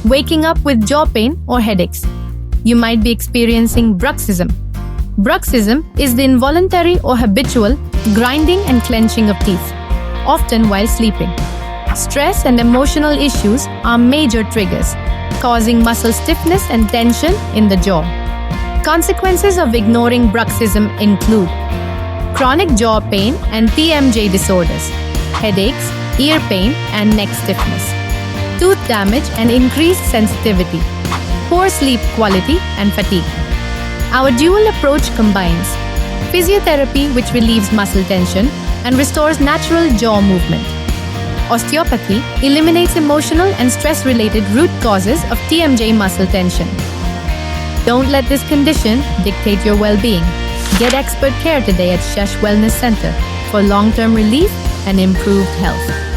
waking up with jaw pain or headaches. You might be experiencing bruxism. Bruxism is the involuntary or habitual grinding and clenching of teeth, often while sleeping. Stress and emotional issues are major triggers, causing muscle stiffness and tension in the jaw. Consequences of ignoring bruxism include chronic jaw pain and TMJ disorders, headaches, ear pain and neck stiffness, tooth damage and increased sensitivity, poor sleep quality and fatigue. Our dual approach combines physiotherapy, which relieves muscle tension and restores natural jaw movement. Osteopathy eliminates emotional and stress-related root causes of TMJ muscle tension. Don't let this condition dictate your well-being. Get expert care today at Shesh Wellness Centre for long-term relief and improved health.